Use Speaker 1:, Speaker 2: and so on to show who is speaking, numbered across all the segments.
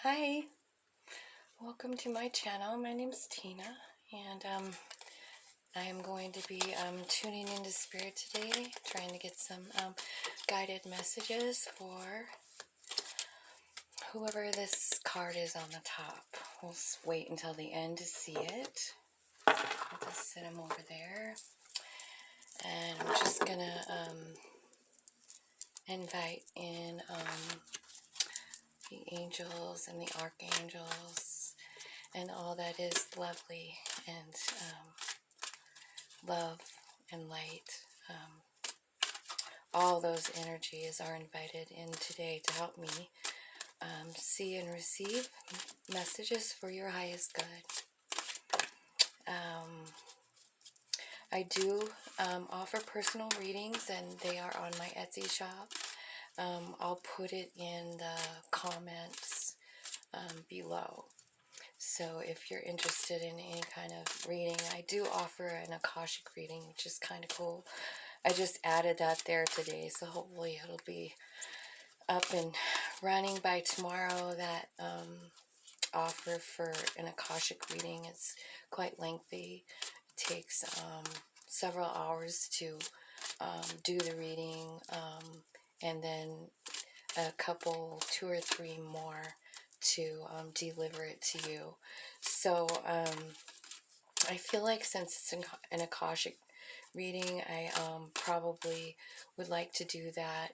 Speaker 1: Hi, welcome to my channel. My name's Tina, and I am going to be tuning into spirit today, trying to get some guided messages for whoever this card is on the top. We'll wait until the end to see it. I'll just sit them over there, and I'm just gonna invite in the angels and the archangels and all that is lovely and love and light. All those energies are invited in today to help me see and receive messages for your highest good. I do offer personal readings, and they are on my Etsy shop. I'll put it in the comments below. So if you're interested in any kind of reading, I do offer an Akashic reading, which is kind of cool. I just added that there today, so hopefully it'll be up and running by tomorrow. That offer for an Akashic reading is quite lengthy. It takes several hours to do the reading, and then a couple, 2 or 3 more to deliver it to you. So I feel like since it's an Akashic reading, I probably would like to do that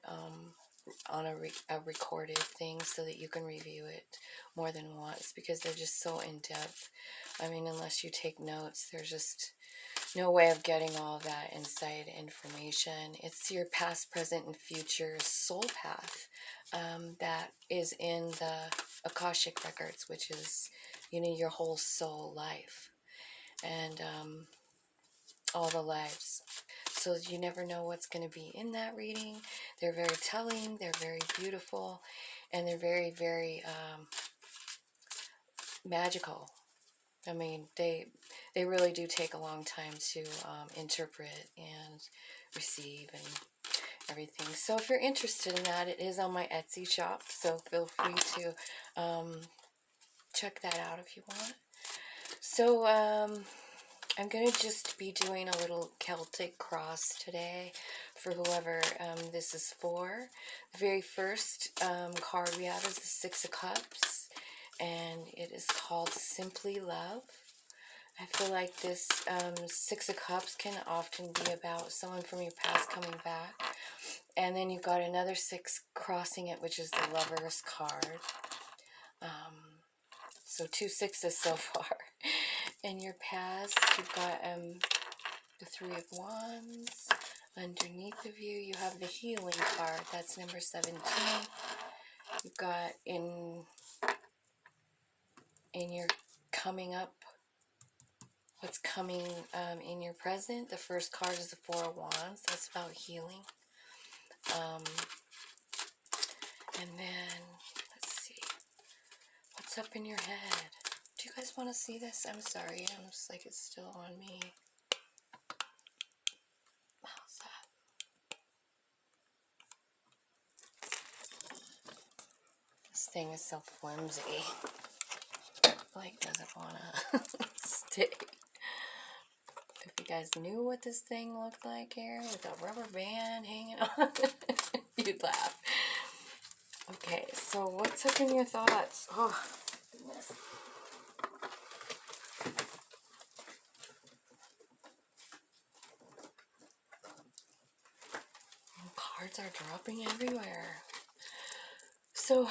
Speaker 1: on a recorded thing so that you can review it more than once, because they're just so in-depth. I mean, unless you take notes, there's just no way of getting all that inside information. It's your past, present, and future soul path that is in the Akashic records, which is, your whole soul life and all the lives. So you never know what's going to be in that reading. They're very telling, they're very beautiful, and they're very, very magical. I mean, they really do take a long time to interpret and receive and everything. So if you're interested in that, it is on my Etsy shop, so feel free to check that out if you want. So I'm going to just be doing a little Celtic cross today for whoever this is for. The very first card we have is the Six of Cups, and it is called Simply Love. I feel like this Six of Cups can often be about someone from your past coming back. And then you've got another 6 crossing it, which is the Lover's card. So 2 sixes so far. In your past, you've got the 3 of Wands. Underneath of you, you have the Healing card. That's number 17. You've got in your coming up, what's coming in your present. The first card is the 4 of Wands. That's about healing. And then, let's see. What's up in your head? Do you guys want to see this? I'm sorry. I'm just like, it's still on me. How's that? This thing is so flimsy. Blake doesn't want to stay. If you guys knew what this thing looked like here with a rubber band hanging on, you'd laugh. Okay, so what's up in your thoughts? Oh, goodness. Cards are dropping everywhere. So,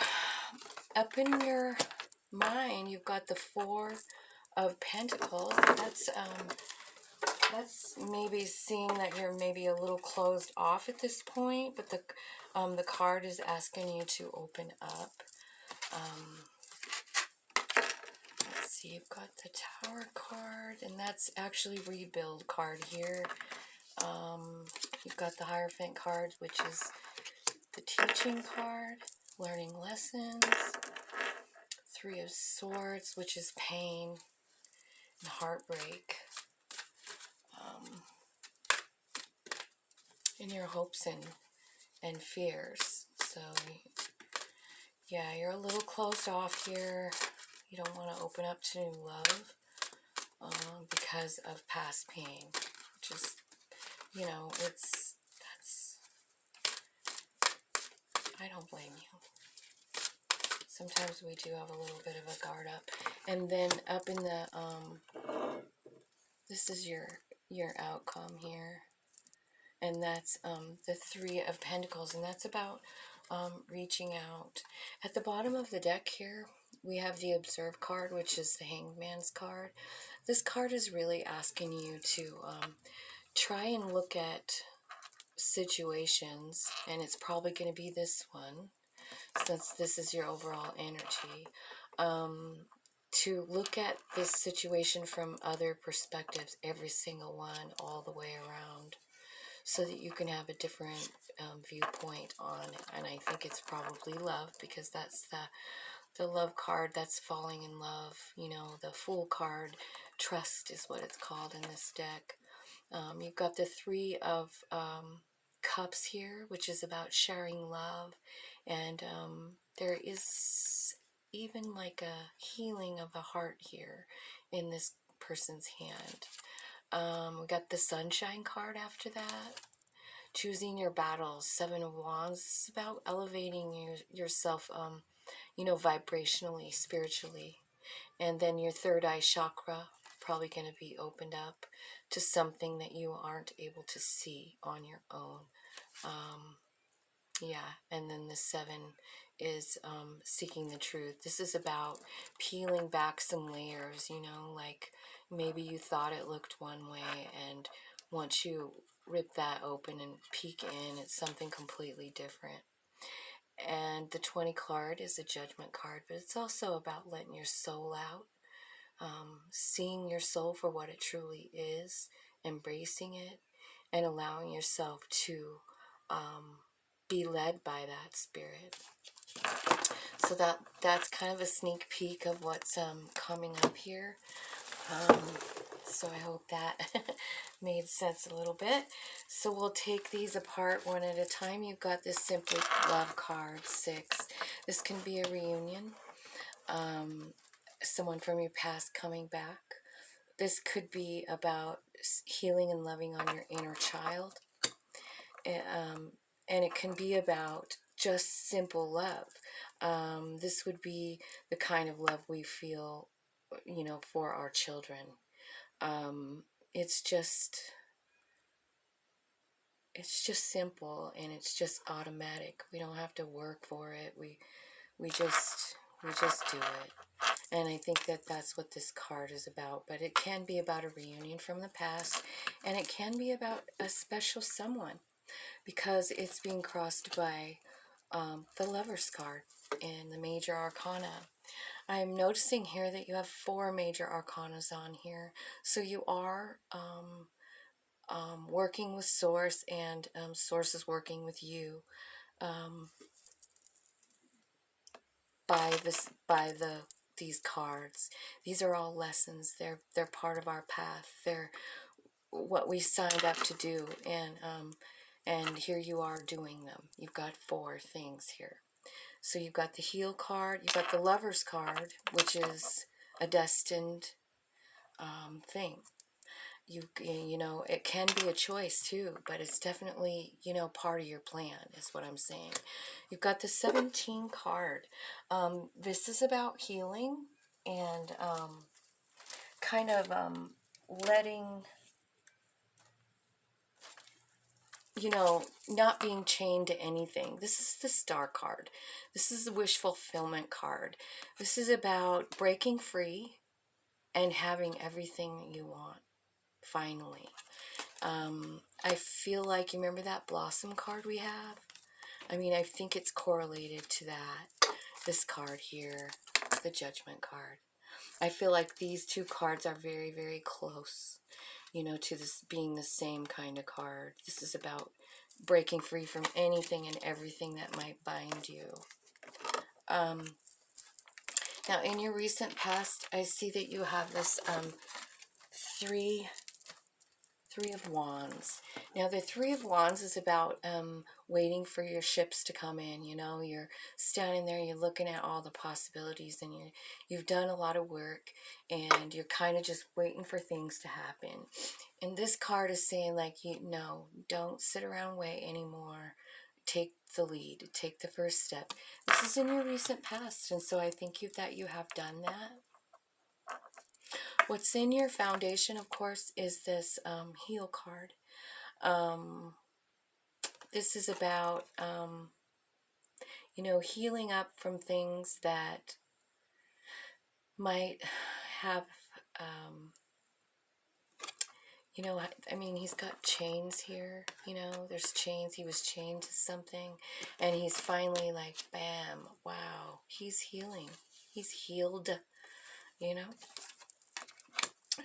Speaker 1: up in your mind, you've got the 4 of Pentacles. That's maybe seeing that you're maybe a little closed off at this point, but the card is asking you to open up. Let's see, you've got the Tower card, and that's actually Rebuild card here. You've got the Hierophant card, which is the Teaching card, Learning Lessons. 3 of Swords, which is pain and heartbreak. In your hopes and fears. So Yeah, you're a little closed off here. You don't want to open up to new love because of past pain. Just, you know, I don't blame you. Sometimes we do have a little bit of a guard up. And then up in the, this is your outcome here. And that's the Three of Pentacles. And that's about reaching out. At the bottom of the deck here, we have the Observe card, which is the Hangman's card. This card is really asking you to try and look at situations, and it's probably going to be this one, since this is your overall energy, to look at this situation from other perspectives, every single one, all the way around, so that you can have a different viewpoint on it. And I think it's probably love, because that's the love card, that's falling in love. You know, the Fool card, trust is what it's called in this deck. You've got the Three of Cups here, which is about sharing love, and there is even like a healing of the heart here in this person's hand. We got the Sunshine card after that. Choosing your battles, Seven of Wands. It's about elevating yourself, you know, vibrationally, spiritually. And then your third eye chakra, probably going to be opened up to something that you aren't able to see on your own. Yeah, and then the Seven is seeking the truth. This is about peeling back some layers, you know, like maybe you thought it looked one way, and once you rip that open and peek in, it's something completely different. And the 20 card is a Judgment card, but it's also about letting your soul out, seeing your soul for what it truly is, embracing it, and allowing yourself to be led by that spirit. So that's kind of a sneak peek of what's coming up here. So I hope that made sense a little bit. So we'll take these apart one at a time. You've got this Simply Love card, 6. This can be a reunion. Someone from your past coming back. This could be about healing and loving on your inner child. And it can be about just simple love. This would be the kind of love we feel, you know, for our children. It's just simple, and it's just automatic. We don't have to work for it. We just do it. And I think that that's what this card is about. But it can be about a reunion from the past, and it can be about a special someone, because it's being crossed by the Lover's card in the Major Arcana. I'm noticing here that you have 4 Major Arcanas on here. So you are working with Source, and Source is working with you by these cards. These are all lessons. They're part of our path. They're what we signed up to do, and here you are doing them. You've got 4 things here. So you've got the Heal card, you've got the Lover's card, which is a destined thing. You know, it can be a choice too, but it's definitely, you know, part of your plan is what I'm saying. You've got the 17 card. This is about healing and kind of letting, you know, not being chained to anything. This is the Star card. This is the wish fulfillment card. This is about breaking free and having everything that you want, finally. I feel like, you remember that Blossom card we have? I mean, I think it's correlated to that. This card here, the Judgment card. I feel like these 2 cards are very, very close, you know, to this being the same kind of card. This is about breaking free from anything and everything that might bind you. Now, in your recent past, I see that you have this Three of Wands. Now, the Three of Wands is about waiting for your ships to come in. You know, you're standing there, you're looking at all the possibilities, and you've done a lot of work, and you're kind of just waiting for things to happen. And this card is saying, like, no, don't sit around and wait anymore. Take the lead. Take the first step. This is in your recent past, and so I think that you have done that. What's in your foundation, of course, is this heal card. This is about, healing up from things that might have, I mean, he's got chains here, there's chains. He was chained to something, and he's finally like, bam, wow, he's healing. He's healed, you know?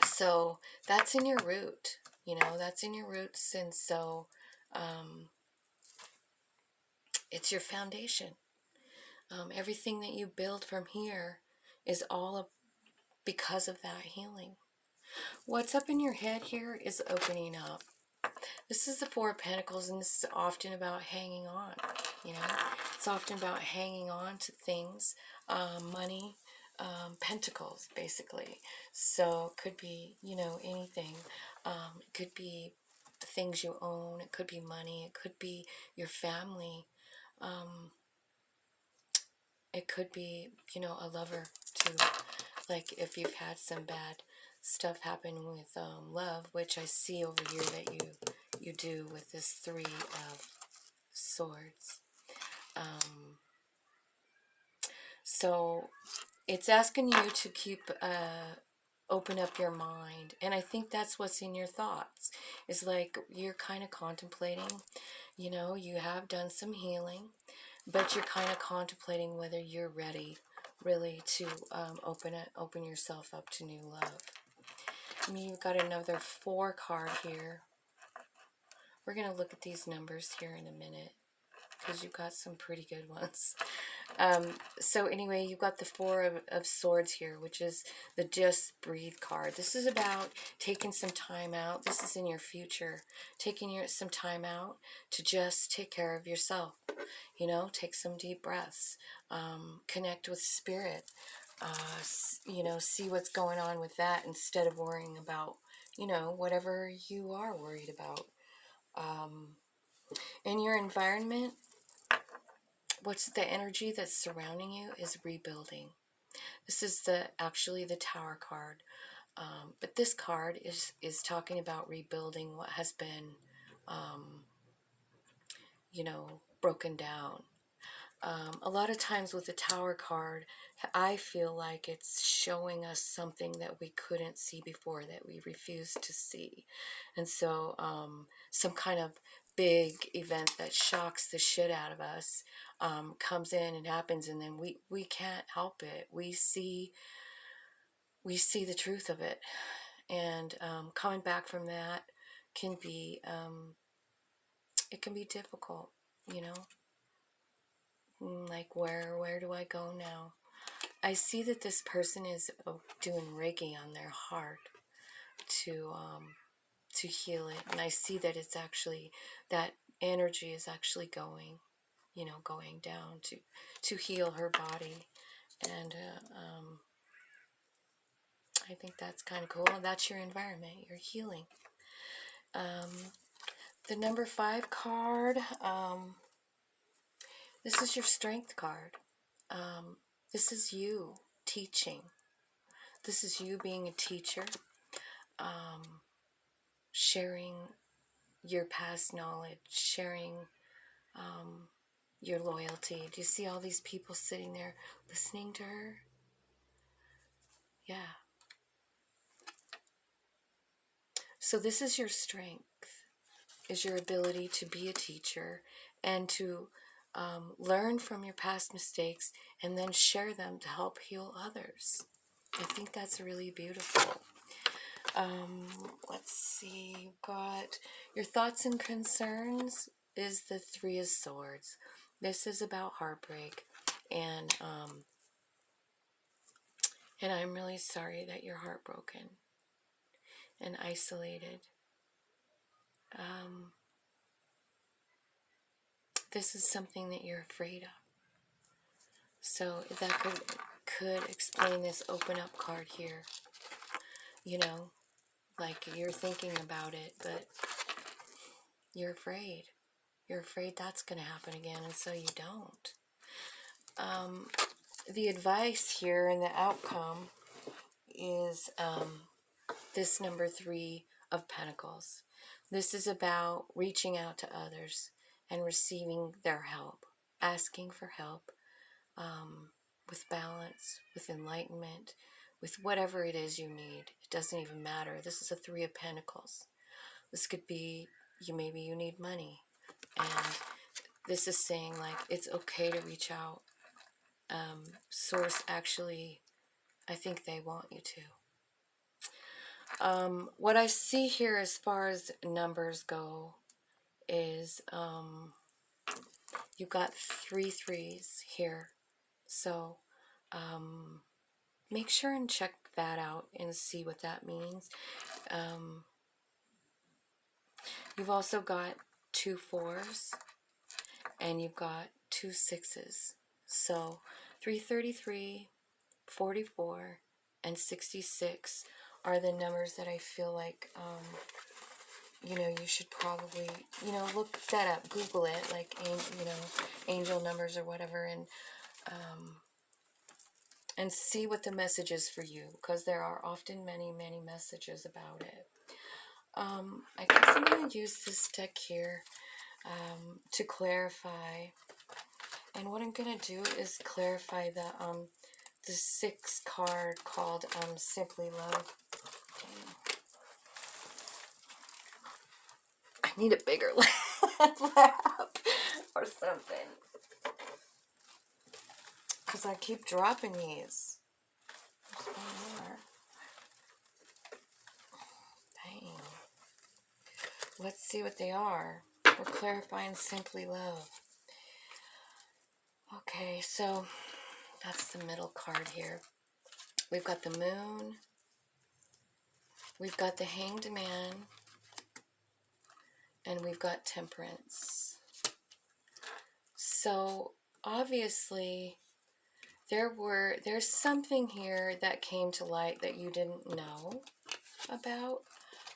Speaker 1: So that's in your root, that's in your roots. And so it's your foundation. Everything that you build from here is all because of that healing. What's up in your head here is opening up. This is the Four of Pentacles, and this is often about hanging on. It's often about hanging on to things, money, pentacles, basically. So it could be, anything. It could be things you own. It could be money. It could be your family. It could be, a lover too. Like if you've had some bad stuff happen with love, which I see over here that you do with this Three of Swords. So it's asking you to keep open up your mind, and I think that's what's in your thoughts. Is like you're kind of contemplating, you have done some healing, but you're kind of contemplating whether you're ready really to open yourself up to new love. I mean, you've got another 4 card here. We're going to look at these numbers here in a minute, because you've got some pretty good ones. So anyway, you've got the Four of Swords here, which is the Just Breathe card. This is about taking some time out. This is in your future. Taking some time out to just take care of yourself. Take some deep breaths. Connect with spirit. See what's going on with that instead of worrying about, whatever you are worried about. In your environment, what's the energy that's surrounding you is rebuilding. This is actually the Tower card. But this card is talking about rebuilding what has been, broken down. A lot of times with the Tower card, I feel like it's showing us something that we couldn't see before, that we refused to see. And so some kind of big event that shocks the shit out of us comes in and happens, and then we can't help it. We see the truth of it. And coming back from that can be, it can be difficult, like where do I go now? I see that this person is doing Reiki on their heart to heal it, and I see that it's actually, that energy is actually going down to heal her body. And I think that's kind of cool. That's your environment. You're healing. The number 5 card. This is your Strength card. This is you teaching. This is you being a teacher, sharing your past knowledge, sharing your loyalty. Do you see all these people sitting there listening to her? Yeah. So this is your strength, is your ability to be a teacher and to learn from your past mistakes and then share them to help heal others. I think that's really beautiful. Let's see, you've got your thoughts and concerns is the Three of Swords. This is about heartbreak, and I'm really sorry that you're heartbroken and isolated. this is something that you're afraid of. So that could explain this open up card here. You know, like you're thinking about it, but you're afraid. You're afraid that's going to happen again, and so you don't. The advice here and the outcome is this number 3 of Pentacles. This is about reaching out to others and receiving their help, asking for help, with balance, with enlightenment, with whatever it is you need. It doesn't even matter. This is a 3 of Pentacles. This could be, maybe you need money. And this is saying, like, it's okay to reach out. Source actually, I think they want you to. What I see here as far as numbers go is you've got 3 threes here. So make sure and check that out and see what that means. You've also got 2 4s and you've got 2 6s. So 333, 44, and 66 are the numbers that I feel like, you should probably, look that up, Google it, like, angel numbers or whatever, and see what the message is for you, because there are often many, many messages about it. I guess I'm going to use this deck here to clarify, and what I'm going to do is clarify the 6th card called Simply Love. I need a bigger lap or something, because I keep dropping these. There's one more. Dang. Let's see what they are. We're clarifying Simply Love. Okay, so that's the middle card here. We've got the Moon. We've got the Hanged Man. And we've got Temperance. So obviously there's something here that came to light that you didn't know about,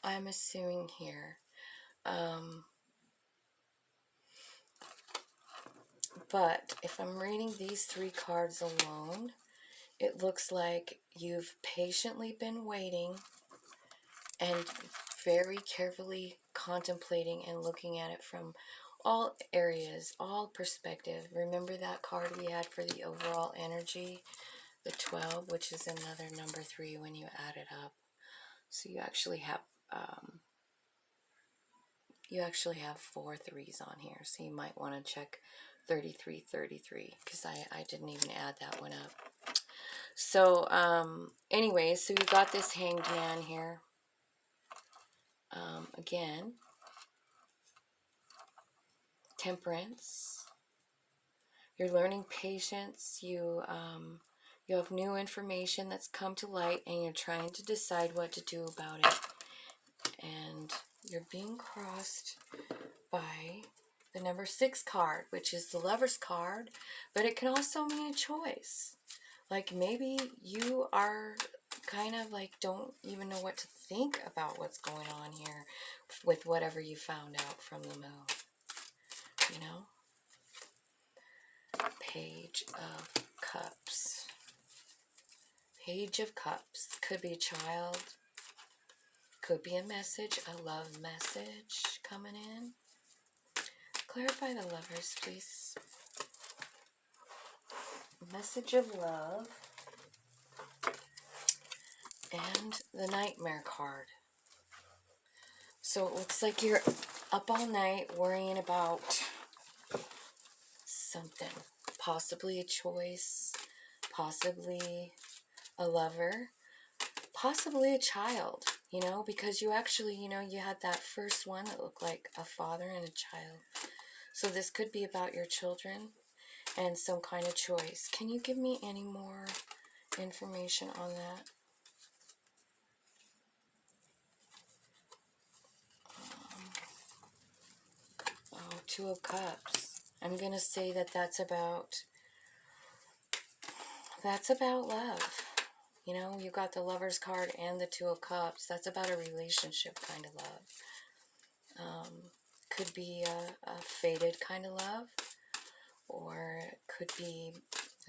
Speaker 1: I'm assuming here. But if I'm reading these 3 cards alone, it looks like you've patiently been waiting and very carefully contemplating and looking at it from all areas, all perspective. Remember that card we had for the overall energy, the 12, which is another number 3 when you add it up. So you actually have 4 3s on here. So you might want to check 33, because I didn't even add that one up. So anyway, so you got this Hanged Man here. Again, Temperance. You're learning patience. You have new information that's come to light, and you're trying to decide what to do about it. And you're being crossed by the number 6 card, which is the Lover's card, but it can also mean a choice. Like maybe you are kind of like don't even know what to think about what's going on here with whatever you found out from the Moon. Page of Cups. Page of Cups. Could be a child. Could be a message, a love message coming in. Clarify the Lovers, please. Message of love. And the Nightmare card. So it looks like you're up all night worrying about something. Possibly a choice. Possibly a lover. Possibly a child. Because you actually, you had that first one that looked like a father and a child. So this could be about your children and some kind of choice. Can you give me any more information on that? Two of Cups. I'm going to say that that's about love. You know, you got the Lover's card and the Two of Cups. That's about a relationship kind of love. Could be a faded kind of love, or it could be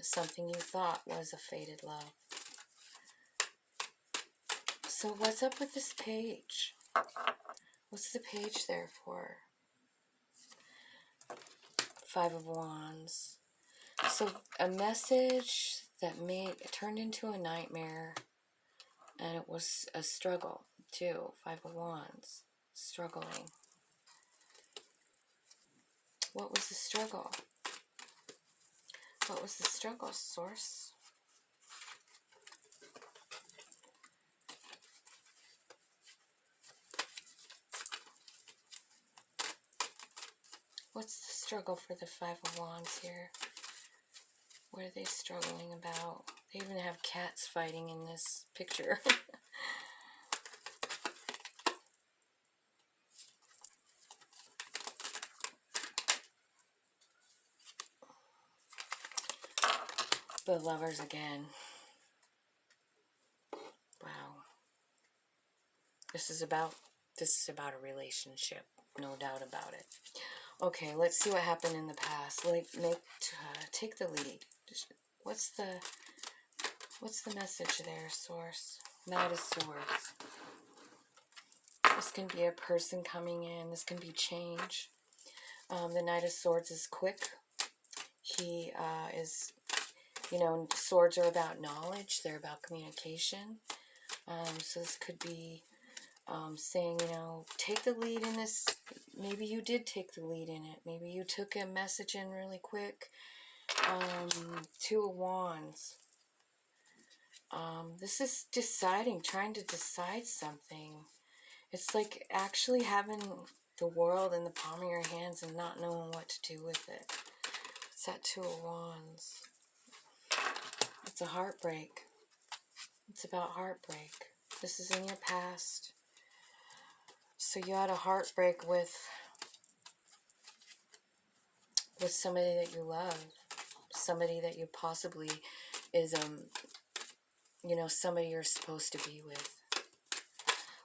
Speaker 1: something you thought was a faded love. So what's up with this page? What's the page there for? Five of Wands. So a message that turned into a nightmare, and it was a struggle too. Five of Wands. Struggling. What was the struggle? What was the struggle, Source? What's the struggle for the Five of Wands here? What are they struggling about? They even have cats fighting in this picture. The Lovers again. Wow. This is about a relationship, no doubt about it. Okay, let's see what happened in the past. Take the lead. What's the message there, Source? Knight of Swords. This can be a person coming in. This can be change. The Knight of Swords is quick. He is, you know, swords are about knowledge. They're about communication. So this could be saying, you know, take the lead in this. Maybe you did take the lead in it. Maybe you took a message in really quick. Two of Wands. This is trying to decide something. It's like actually having the world in the palm of your hands and not knowing what to do with it. It's that Two of Wands. It's a heartbreak. It's about heartbreak. This is in your past. So you had a heartbreak with somebody that you love. Somebody that you possibly is, you know, somebody you're supposed to be with.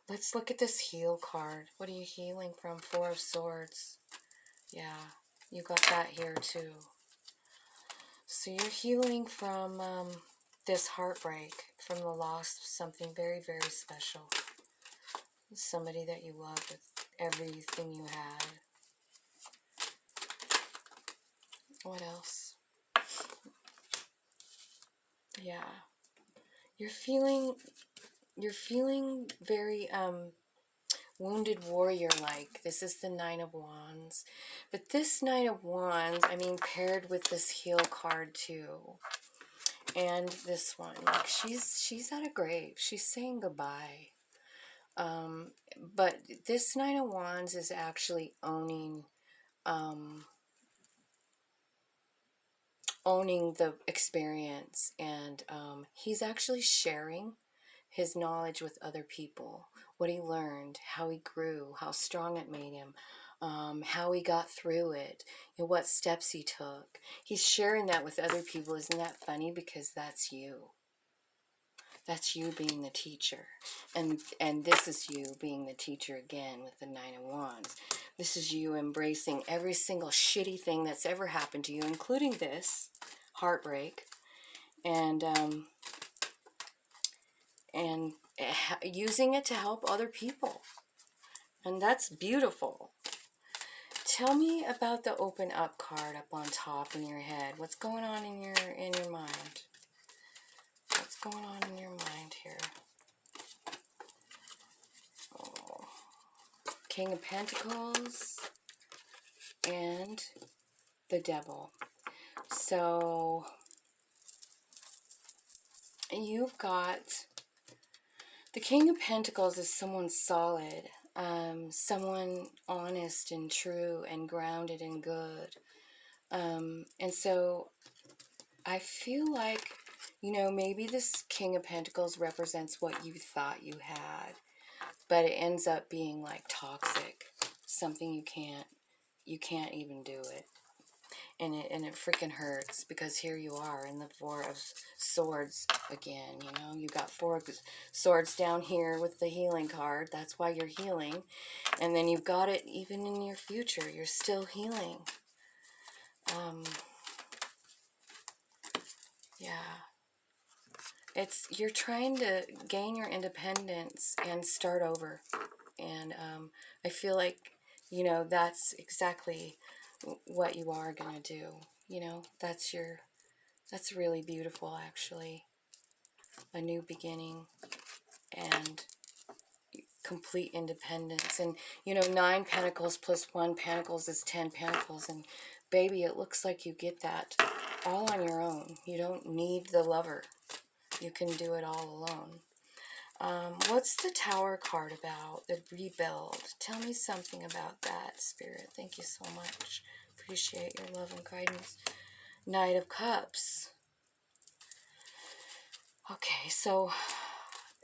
Speaker 1: Let's look at this heal card. What are you healing from? Four of Swords. Yeah, you got that here too. So you're healing from this heartbreak, from the loss of something very, very special. Somebody that you love with everything you had. What else? Yeah. You're feeling very wounded warrior-like. This is the Nine of Wands. But this Nine of Wands, I mean, paired with this heal card too. And this one, like she's at a grave. She's saying goodbye. But this Nine of Wands is actually owning the experience, and he's actually sharing his knowledge with other people, what he learned, how he grew, how strong it made him, how he got through it, you know, what steps he took. He's sharing that with other people. Isn't that funny? Because that's you. That's you being the teacher. And this is you being the teacher again with the Nine of Wands. This is you embracing every single shitty thing that's ever happened to you, including this heartbreak, and using it to help other people. And that's beautiful. Tell me about the open up card up on top in your head. What's going on in your mind? What's going on in your mind here? Oh. King of Pentacles and the Devil. So you've got the King of Pentacles is someone solid, someone honest and true and grounded and good. And so I feel like, you know, maybe this King of Pentacles represents what you thought you had, but it ends up being like toxic, something you can't you can't even do it. And it freaking hurts, because here you are in the Four of Swords again. You know, you got Four of Swords down here with the healing card. That's why you're healing. And then you've got it even in your future. You're still healing. Yeah. You're trying to gain your independence and start over. And I feel like, you know, that's exactly what you are going to do. You know, that's really beautiful, actually. A new beginning and complete independence. And, you know, 9 pentacles plus 1 pentacles is 10 pentacles. And, baby, it looks like you get that all on your own. You don't need the lover. You can do it all alone. What's the Tower card about? The rebuild. Tell me something about that, Spirit. Thank you so much. Appreciate your love and guidance. Knight of Cups. Okay, so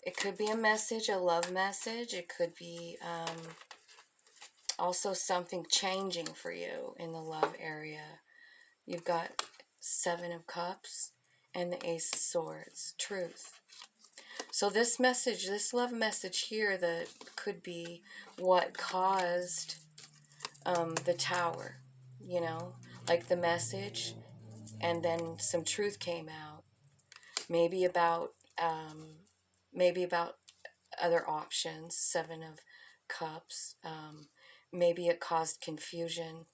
Speaker 1: it could be a message, a love message. It could be also something changing for you in the love area. You've got 7 of Cups and the Ace of Swords. Truth. So this message, this love message here, that could be what caused the Tower, you know, like the message, and then some truth came out, maybe about other options. 7 of Cups. Maybe it caused confusion.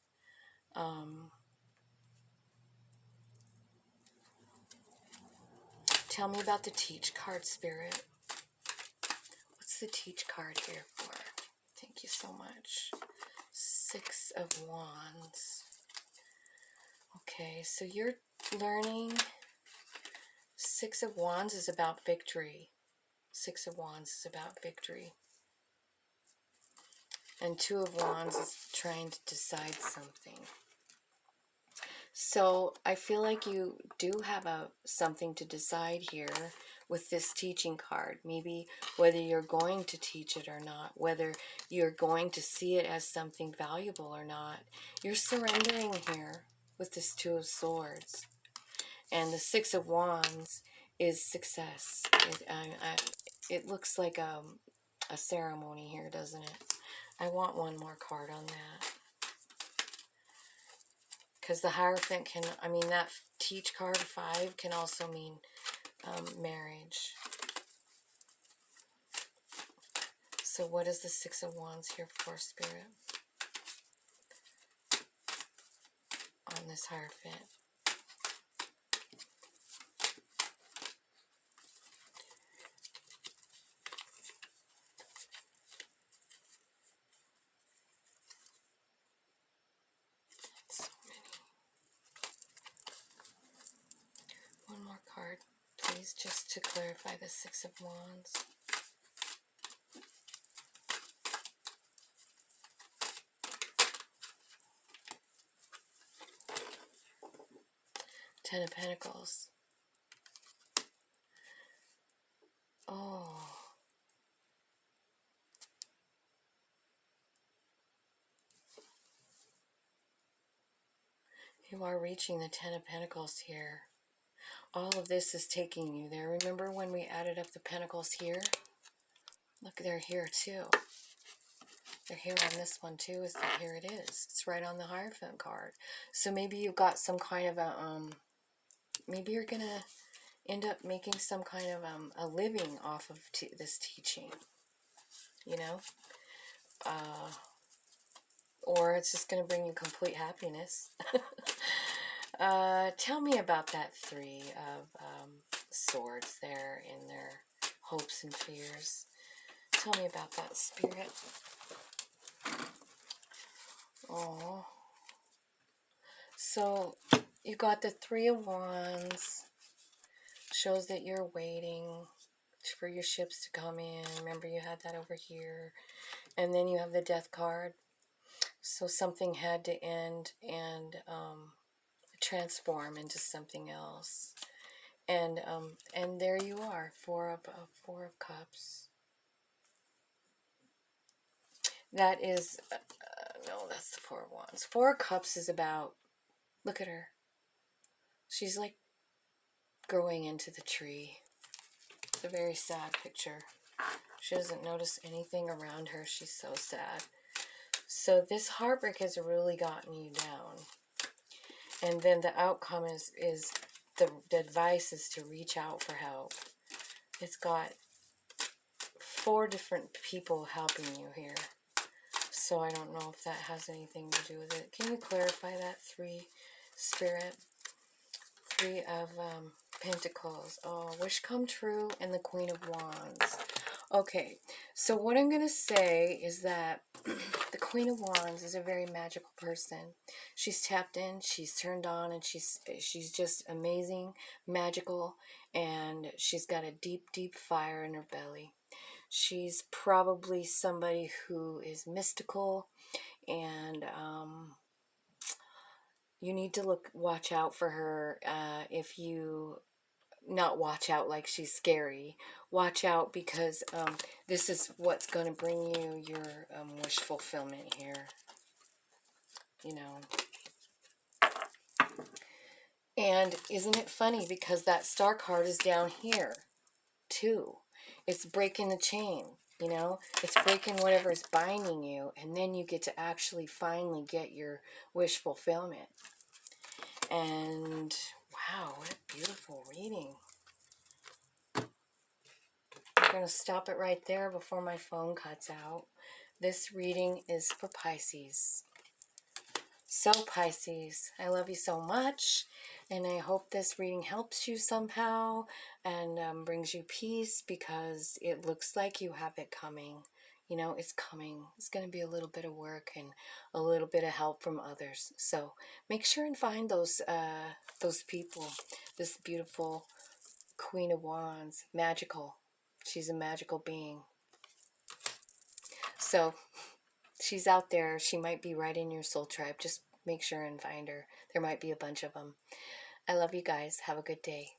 Speaker 1: Tell me about the Teach card, Spirit. What's the Teach card here for? Thank you so much. 6 of Wands. Okay, so you're learning. 6 of Wands is about victory. 6 of Wands is about victory. And 2 of Wands is trying to decide something. So I feel like you do have something to decide here with this teaching card. Maybe whether you're going to teach it or not, whether you're going to see it as something valuable or not. You're surrendering here with this 2 of Swords. And the 6 of Wands is success. It looks like a ceremony here, doesn't it? I want one more card on that. Because the Hierophant can, I mean, that Teach card 5 can also mean marriage. So what is the 6 of Wands here for, Spirit? On this Hierophant. So many. One more card, please, just to clarify the 6 of Wands. 10 of Pentacles. Oh. You are reaching the 10 of Pentacles here. All of this is taking you there. Remember when we added up the Pentacles here? Look, they're here too. They're here on this one too. Here it is. It's right on the Hierophant card. So maybe you've got some kind of a, maybe you're going to end up making some kind of a living off of this teaching, you know? Or it's just going to bring you complete happiness. Tell me about that 3 of Swords there in their hopes and fears. Tell me about that, Spirit. Oh. So you got the 3 of Wands. Shows that you're waiting for your ships to come in. Remember, you had that over here. And then you have the Death card. So something had to end and transform into something else. And there you are, 4 of Cups. That is No, that's the Four of Wands. Four of Cups is about, look at her. She's like growing into the tree. It's a very sad picture. She doesn't notice anything around her. She's so sad. So this heartbreak has really gotten you down. And then the outcome is the advice is to reach out for help. It's got 4 different people helping you here. So I don't know if that has anything to do with it. Can you clarify that? 3, Spirit? 3 of Pentacles. Oh, wish come true, and the Queen of Wands. Okay, so what I'm going to say is that the Queen of Wands is a very magical person. She's tapped in, she's turned on, and she's just amazing, magical, and she's got a deep, deep fire in her belly. She's probably somebody who is mystical, and you need to watch out for her. If you not watch out like she's scary, watch out, because this is what's going to bring you your wish fulfillment here, you know. And isn't it funny, because that Star card is down here too. It's breaking the chain, you know. It's breaking whatever is binding you, and then you get to actually finally get your wish fulfillment. And wow, what a beautiful reading. I'm going to stop it right there before my phone cuts out. This reading is for Pisces. So Pisces, I love you so much, and I hope this reading helps you somehow and brings you peace, because it looks like you have it coming. You know, it's coming. It's going to be a little bit of work and a little bit of help from others. So make sure and find those people. This beautiful Queen of Wands, magical. She's a magical being. So she's out there. She might be right in your soul tribe. Just make sure and find her. There might be a bunch of them. I love you guys. Have a good day.